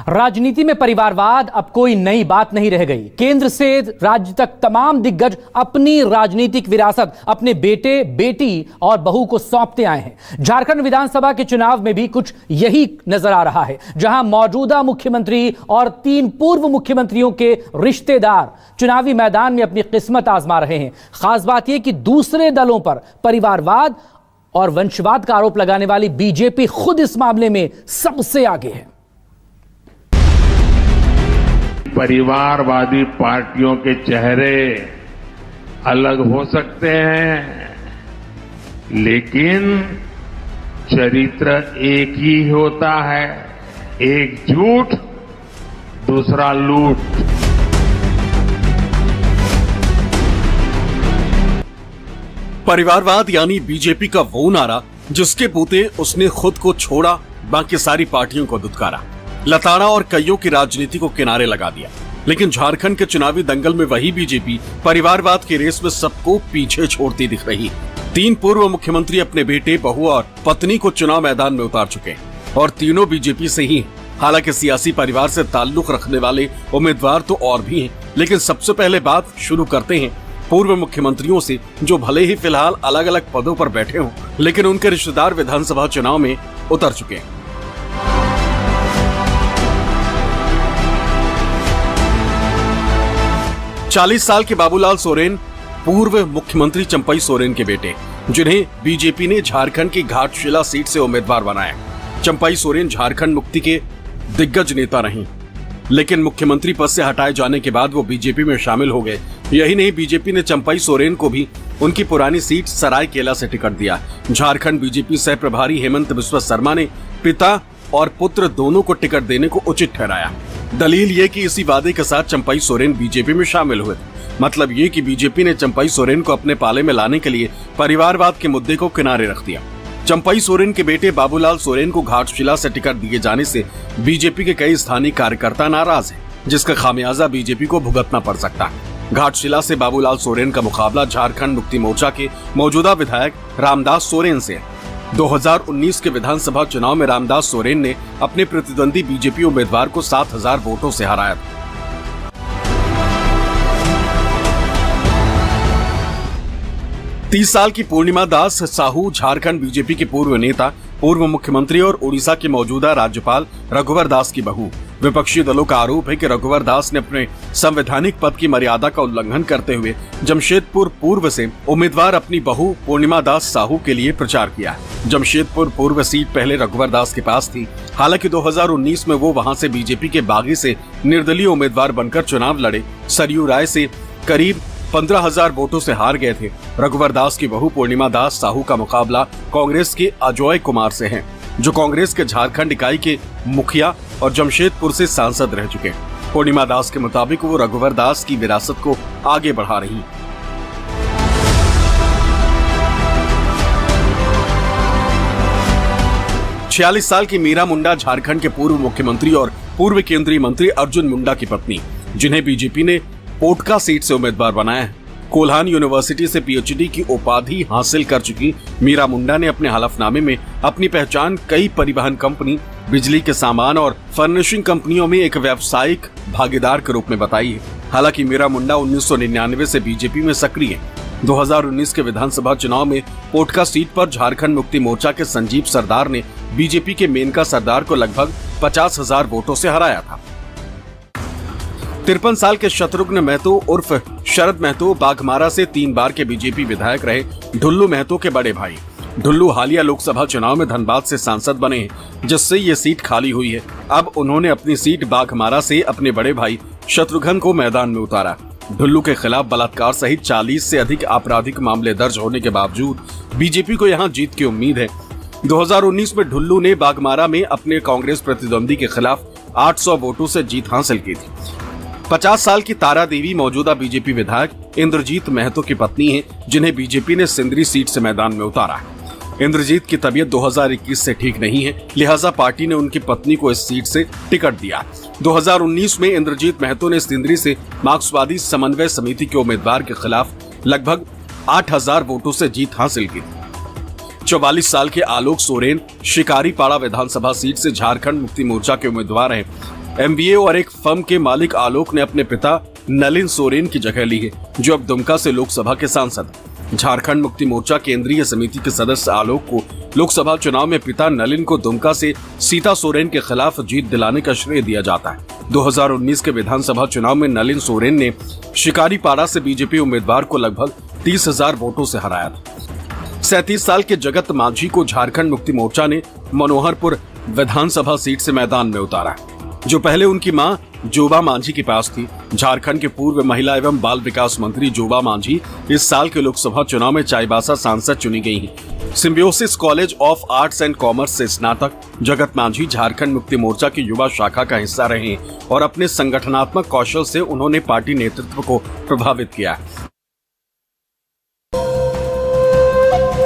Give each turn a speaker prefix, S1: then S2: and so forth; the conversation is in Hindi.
S1: राजनीति में परिवारवाद अब कोई नई बात नहीं रह गई। केंद्र से राज्य तक तमाम दिग्गज अपनी राजनीतिक विरासत अपने बेटे, बेटी और बहू को सौंपते आए हैं। झारखंड विधानसभा के चुनाव में भी कुछ यही नजर आ रहा है, जहां मौजूदा मुख्यमंत्री और 3 पूर्व मुख्यमंत्रियों के रिश्तेदार चुनावी मैदान में अपनी किस्मत आजमा रहे हैं। खास बात यह कि दूसरे दलों पर परिवारवाद और वंशवाद का आरोप लगाने वाली बीजेपी खुद इस मामले में सबसे आगे है।
S2: परिवारवादी पार्टियों के चेहरे अलग हो सकते हैं, लेकिन चरित्र एक ही होता है, एक झूठ, दूसरा लूट।
S3: परिवारवाद यानी बीजेपी का वो नारा जिसके बूते उसने खुद को छोड़ा, बाकी सारी पार्टियों को दुत्कारा, लताड़ा और कईयों की राजनीति को किनारे लगा दिया। लेकिन झारखंड के चुनावी दंगल में वही बीजेपी परिवारवाद की रेस में सबको पीछे छोड़ती दिख रही है। 3 पूर्व मुख्यमंत्री अपने बेटे, बहू और पत्नी को चुनाव मैदान में उतार चुके हैं और तीनों बीजेपी से ही हैं। हालांकि सियासी परिवार से ताल्लुक रखने वाले उम्मीदवार तो और भी हैं, लेकिन सबसे पहले बात शुरू करते हैं पूर्व मुख्यमंत्रियों से, जो भले ही फिलहाल अलग अलग पदों पर बैठे हों, लेकिन उनके रिश्तेदार विधानसभा चुनाव में उतर चुके हैं। चालीस साल के बाबूलाल सोरेन पूर्व मुख्यमंत्री चंपई सोरेन के बेटे, जिन्हें बीजेपी ने झारखंड की घाटशिला सीट से उम्मीदवार बनाया। चंपई सोरेन झारखंड मुक्ति के दिग्गज नेता रहीं, लेकिन मुख्यमंत्री पद से हटाए जाने के बाद वो बीजेपी में शामिल हो गए। यही नहीं, बीजेपी ने चंपई सोरेन को भी उनकी पुरानी सीट सरायकेला से टिकट दिया। झारखंड बीजेपी सह प्रभारी हेमंत बिस्वा शर्मा ने पिता और पुत्र दोनों को टिकट देने को उचित ठहराया। दलील ये कि इसी वादे के साथ चंपई सोरेन बीजेपी में शामिल हुए। मतलब ये कि बीजेपी ने चंपई सोरेन को अपने पाले में लाने के लिए परिवारवाद के मुद्दे को किनारे रख दिया। चंपई सोरेन के बेटे बाबूलाल सोरेन को घाटशिला से टिकट दिए जाने से बीजेपी के कई स्थानीय कार्यकर्ता नाराज हैं, जिसका खामियाजा बीजेपी को भुगतना पड़ सकता है। घाटशिला से बाबूलाल सोरेन का मुकाबला झारखंड मुक्ति मोर्चा के मौजूदा विधायक रामदास सोरेन से है। 2019 के विधानसभा चुनाव में रामदास सोरेन ने अपने प्रतिद्वंदी बीजेपी उम्मीदवार को 7000 वोटों से हराया था। तीस साल की पूर्णिमा दास साहू झारखंड बीजेपी के पूर्व नेता, पूर्व मुख्यमंत्री और उड़ीसा के मौजूदा राज्यपाल रघुवर दास की बहू। विपक्षी दलों का आरोप है कि रघुवर दास ने अपने संवैधानिक पद की मर्यादा का उल्लंघन करते हुए जमशेदपुर पूर्व से उम्मीदवार अपनी बहू पूर्णिमा दास साहू के लिए प्रचार किया। जमशेदपुर पूर्व सीट पहले रघुवर दास के पास थी। हालांकि 2019 में वो वहां से बीजेपी के बागी से निर्दलीय उम्मीदवार बनकर चुनाव लड़े। सरयू राय से करीब 15,000 वोटों से हार गए थे। रघुवर दास की बहू पूर्णिमा दास साहू का मुकाबला कांग्रेस के अजय कुमार से है, जो कांग्रेस के झारखंड इकाई के मुखिया और जमशेदपुर से सांसद रह चुके हैं। पूर्णिमा दास के मुताबिक वो रघुवर दास की विरासत को आगे बढ़ा रही। छियालीस साल की मीरा मुंडा झारखंड के पूर्व मुख्यमंत्री और पूर्व केंद्रीय मंत्री अर्जुन मुंडा की पत्नी, जिन्हें बीजेपी ने पोटका सीट से उम्मीदवार बनाया है। कोल्हान यूनिवर्सिटी से पीएचडी की उपाधि हासिल कर चुकी मीरा मुंडा ने अपने हलफनामे में अपनी पहचान कई परिवहन कंपनी, बिजली के सामान और फर्निशिंग कंपनियों में एक व्यावसायिक भागीदार के रूप में बताई है। हालांकि मीरा मुंडा 1999 से बीजेपी में सक्रिय है। 2019 के विधानसभा चुनाव में पोटका सीट पर झारखंड मुक्ति मोर्चा के संजीव सरदार ने बीजेपी के मेनका सरदार को लगभग 50,000 वोटों से हराया था। 53 साल के शत्रुघ्न महतो उर्फ शरद महतो बाघमारा से 3 बार के बीजेपी विधायक रहे ढुल्लू महतो के बड़े भाई। ढुल्लू हालिया लोकसभा चुनाव में धनबाद से सांसद बने हैं, जिससे ये सीट खाली हुई है। अब उन्होंने अपनी सीट बाघमारा से अपने बड़े भाई शत्रुघ्न को मैदान में उतारा। ढुल्लू के खिलाफ बलात्कार सहित 40 से अधिक आपराधिक मामले दर्ज होने के बावजूद बीजेपी को यहाँ जीत की उम्मीद है। 2019 में ढुल्लू ने बाघमारा में अपने कांग्रेस प्रतिद्वंदी के खिलाफ 800 वोटों से जीत हासिल की थी। 50 साल की तारा देवी मौजूदा बीजेपी विधायक इंद्रजीत महतो की पत्नी हैं, जिन्हें बीजेपी ने सिंदरी सीट से मैदान में उतारा है। इंद्रजीत की तबीयत 2021 से ठीक नहीं है, लिहाजा पार्टी ने उनकी पत्नी को इस सीट से टिकट दिया। 2019 में इंद्रजीत महतो ने सिंदरी से मार्क्सवादी समन्वय समिति के उम्मीदवार के खिलाफ लगभग 8,000 वोटों से जीत हासिल की। 44 साल के आलोक सोरेन शिकारीपाड़ा विधानसभा सीट से झारखंड मुक्ति मोर्चा के उम्मीदवार हैं। MBA और एक फर्म के मालिक आलोक ने अपने पिता नलिन सोरेन की जगह ली है, जो अब दुमका से लोकसभा के सांसद। झारखंड मुक्ति मोर्चा केंद्रीय समिति के सदस्य आलोक को लोकसभा चुनाव में पिता नलिन को दुमका से सीता सोरेन के खिलाफ जीत दिलाने का श्रेय दिया जाता है। 2019 के विधानसभा चुनाव में नलिन सोरेन ने शिकारीपाड़ा से बीजेपी उम्मीदवार को लगभग 30,000 वोटों से हराया था। 37 साल के जगत मांझी को झारखंड मुक्ति मोर्चा ने मनोहरपुर विधानसभा सीट से मैदान में उतारा, जो पहले उनकी मां जोबा मांझी के पास थी। झारखंड के पूर्व महिला एवं बाल विकास मंत्री जोबा मांझी इस साल के लोकसभा चुनाव में चाईबासा सांसद चुनी गई हैं। Symbiosis college of arts and commerce से स्नातक जगत मांझी झारखंड मुक्ति मोर्चा की युवा शाखा का हिस्सा रहे और अपने संगठनात्मक कौशल से उन्होंने पार्टी नेतृत्व को प्रभावित किया।